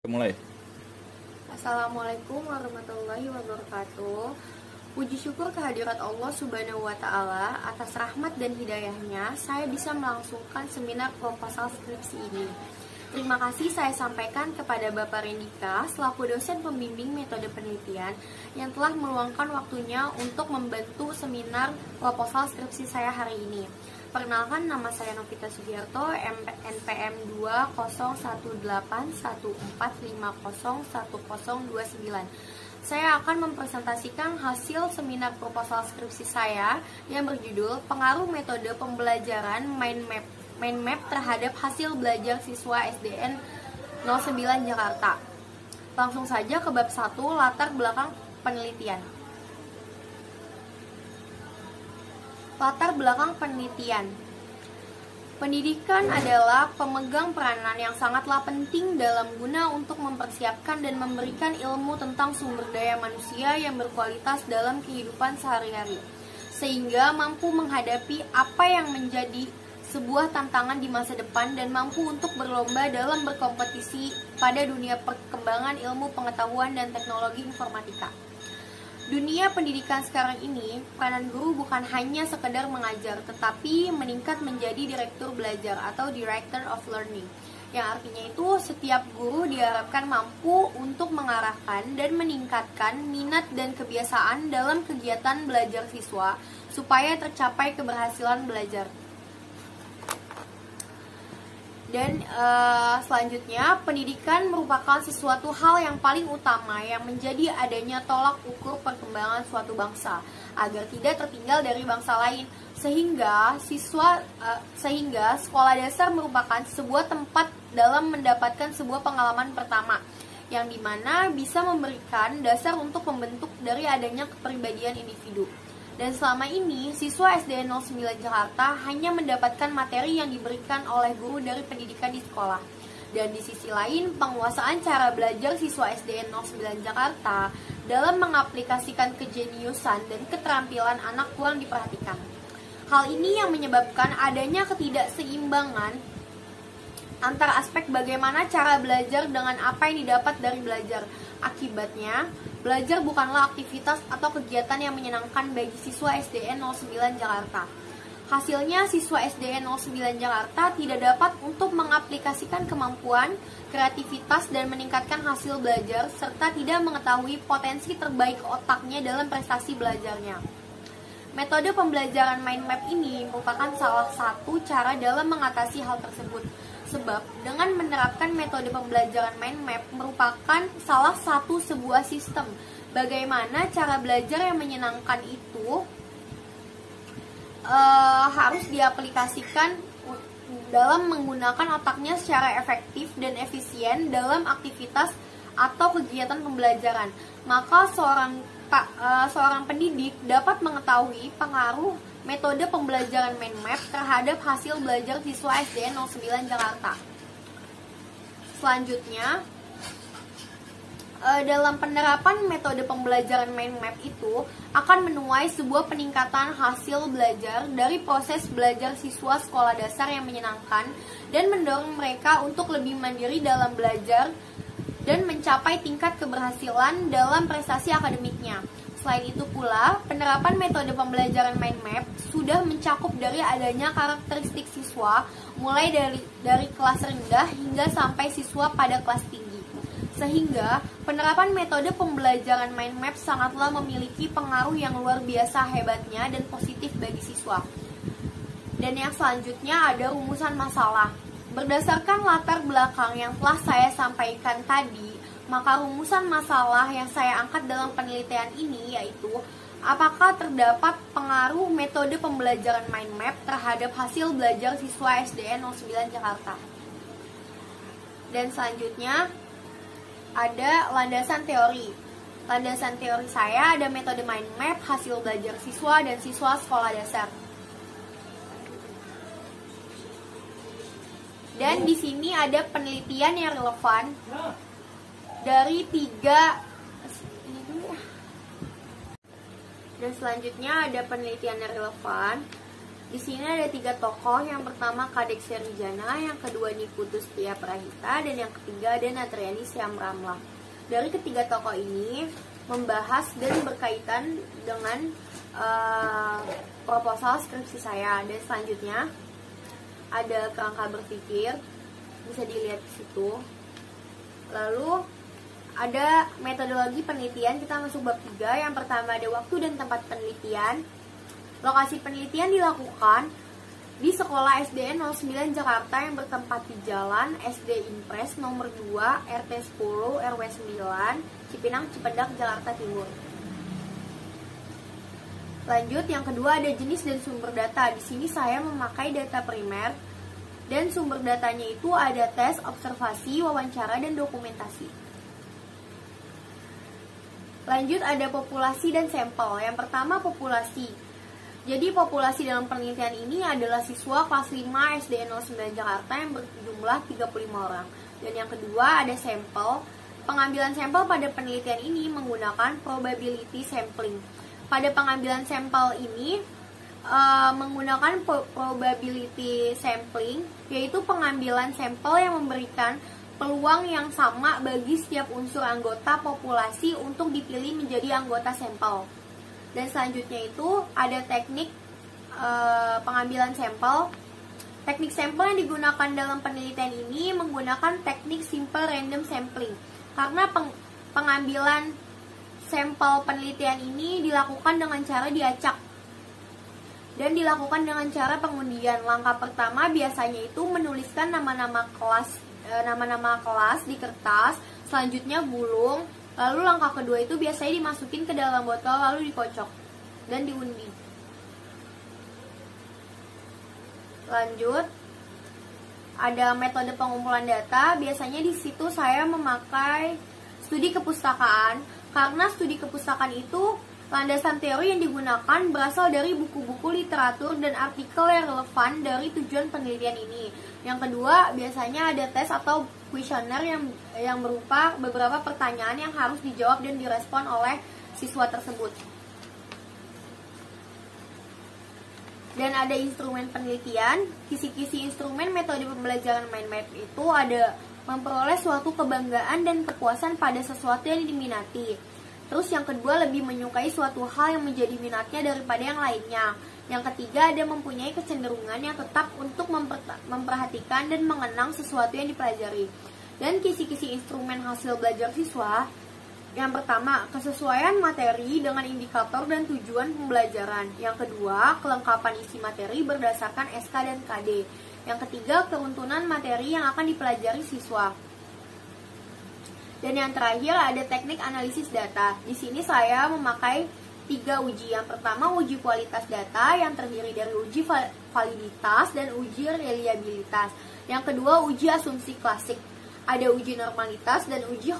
Mulai. Assalamualaikum warahmatullahi wabarakatuh. Puji syukur kehadirat Allah Subhanahu wa Ta'ala atas rahmat dan hidayahnya, saya bisa melangsungkan seminar proposal skripsi ini. Terima kasih saya sampaikan kepada Bapak Rendika selaku dosen pembimbing metode penelitian yang telah meluangkan waktunya untuk membantu seminar proposal skripsi saya hari ini. Perkenalkan, nama saya Novita Sugiarto, NPM 2018145011029. Saya akan mempresentasikan hasil seminar proposal skripsi saya yang berjudul Pengaruh Metode Pembelajaran Mind Map terhadap hasil belajar siswa SDN 09 Jakarta. Langsung saja ke bab 1, latar belakang penelitian. Latar belakang penelitian. Pendidikan adalah pemegang peranan yang sangatlah penting dalam guna untuk mempersiapkan dan memberikan ilmu tentang sumber daya manusia yang berkualitas dalam kehidupan sehari-hari, sehingga mampu menghadapi apa yang menjadi sebuah tantangan di masa depan dan mampu untuk berlomba dalam berkompetisi pada dunia perkembangan ilmu pengetahuan dan teknologi informatika. Dunia pendidikan sekarang ini, peranan guru bukan hanya sekedar mengajar, tetapi meningkat menjadi direktur belajar atau director of learning. Yang artinya itu setiap guru diharapkan mampu untuk mengarahkan dan meningkatkan minat dan kebiasaan dalam kegiatan belajar siswa supaya tercapai keberhasilan belajar. Dan selanjutnya, pendidikan merupakan sesuatu hal yang paling utama yang menjadi adanya tolak ukur perkembangan suatu bangsa agar tidak tertinggal dari bangsa lain, sehingga sekolah dasar merupakan sebuah tempat dalam mendapatkan sebuah pengalaman pertama yang dimana bisa memberikan dasar untuk membentuk dari adanya kepribadian individu. Dan selama ini, siswa SDN 09 Jakarta hanya mendapatkan materi yang diberikan oleh guru dari pendidikan di sekolah. Dan di sisi lain, penguasaan cara belajar siswa SDN 09 Jakarta dalam mengaplikasikan kejeniusan dan keterampilan anak kurang diperhatikan. Hal ini yang menyebabkan adanya ketidakseimbangan antara aspek bagaimana cara belajar dengan apa yang didapat dari belajar. Akibatnya, belajar bukanlah aktivitas atau kegiatan yang menyenangkan bagi siswa SDN 09 Jakarta. Hasilnya, siswa SDN 09 Jakarta tidak dapat untuk mengaplikasikan kemampuan, kreativitas, dan meningkatkan hasil belajar, serta tidak mengetahui potensi terbaik otaknya dalam prestasi belajarnya. Metode pembelajaran mind map ini merupakan salah satu cara dalam mengatasi hal tersebut. Sebab dengan menerapkan metode pembelajaran mind map merupakan salah satu sebuah sistem bagaimana cara belajar yang menyenangkan itu harus diaplikasikan dalam menggunakan otaknya secara efektif dan efisien dalam aktivitas atau kegiatan pembelajaran. Maka seorang pendidik dapat mengetahui pengaruh metode pembelajaran mind map terhadap hasil belajar siswa SDN 09 Jakarta. Selanjutnya, dalam penerapan metode pembelajaran mind map itu akan menuai sebuah peningkatan hasil belajar dari proses belajar siswa sekolah dasar yang menyenangkan dan mendorong mereka untuk lebih mandiri dalam belajar dan mencapai tingkat keberhasilan dalam prestasi akademiknya. Selain itu pula, penerapan metode pembelajaran mind map sudah mencakup dari adanya karakteristik siswa mulai dari kelas rendah hingga sampai siswa pada kelas tinggi. Sehingga penerapan metode pembelajaran mind map sangatlah memiliki pengaruh yang luar biasa hebatnya dan positif bagi siswa. Dan yang selanjutnya ada rumusan masalah. Berdasarkan latar belakang yang telah saya sampaikan tadi, maka rumusan masalah yang saya angkat dalam penelitian ini yaitu apakah terdapat pengaruh metode pembelajaran mind map terhadap hasil belajar siswa SDN 09 Jakarta. Dan selanjutnya ada landasan teori. Landasan teori saya ada metode mind map, hasil belajar siswa dan siswa sekolah dasar. Dan di sini ada penelitian yang relevan dari 3 ini dulu ya. Dan selanjutnya ada penelitian yang relevan Di sini ada 3 tokoh, yang pertama Kadek Serijana, yang kedua Nikutus Tia Prahita, dan yang ketiga ada Natriani Syam Ramlah. Dari ketiga tokoh ini membahas dan berkaitan dengan proposal skripsi saya. Dan selanjutnya ada kerangka berpikir, bisa dilihat di situ. Lalu ada metodologi penelitian, kita masuk bab 3. Yang pertama ada waktu dan tempat penelitian. Lokasi penelitian dilakukan di Sekolah SDN 09 Jakarta yang bertempat di Jalan SD Impres nomor 2 RT 10 RW 9 Cipinang Cipedak Jakarta Timur. Lanjut, yang kedua ada jenis dan sumber data. Di sini saya memakai data primer dan sumber datanya itu ada tes, observasi, wawancara, dan dokumentasi. Lanjut, ada populasi dan sampel. Yang pertama populasi. Jadi populasi dalam penelitian ini adalah siswa kelas 5 SDN 09 Jakarta yang berjumlah 35 orang. Dan yang kedua ada sampel. Pengambilan sampel pada penelitian ini menggunakan probability sampling. Pada pengambilan sampel ini menggunakan probability sampling, yaitu pengambilan sampel yang memberikan peluang yang sama bagi setiap unsur anggota populasi untuk dipilih menjadi anggota sampel. Dan selanjutnya itu ada teknik pengambilan sampel. Teknik sampel yang digunakan dalam penelitian ini menggunakan teknik simple random sampling. Karena pengambilan sampel penelitian ini dilakukan dengan cara diacak dan dilakukan dengan cara pengundian. Langkah pertama biasanya itu menuliskan nama-nama kelas di kertas, selanjutnya gulung, lalu langkah kedua itu biasanya dimasukin ke dalam botol lalu dikocok dan diundi. Lanjut, ada metode pengumpulan data. Biasanya di situ saya memakai studi kepustakaan. Karena studi kepustakaan itu landasan teori yang digunakan berasal dari buku-buku literatur dan artikel yang relevan dari tujuan penelitian ini. Yang kedua, biasanya ada tes atau kuesioner yang berupa beberapa pertanyaan yang harus dijawab dan direspon oleh siswa tersebut. Dan ada instrumen penelitian. Kisi-kisi instrumen metode pembelajaran mind map itu ada memperoleh suatu kebanggaan dan kepuasan pada sesuatu yang diminati. Terus yang kedua, lebih menyukai suatu hal yang menjadi minatnya daripada yang lainnya. Yang ketiga, ada mempunyai kecenderungan yang tetap untuk memperhatikan dan mengenang sesuatu yang dipelajari. Dan kisi-kisi instrumen hasil belajar siswa. Yang pertama, kesesuaian materi dengan indikator dan tujuan pembelajaran. Yang kedua, kelengkapan isi materi berdasarkan SK dan KD. Yang ketiga, keruntuhan materi yang akan dipelajari siswa. Dan yang terakhir ada teknik analisis data. Di sini saya memakai 3 uji. Yang pertama, uji kualitas data yang terdiri dari uji validitas dan uji reliabilitas. Yang kedua, uji asumsi klasik. Ada uji normalitas dan uji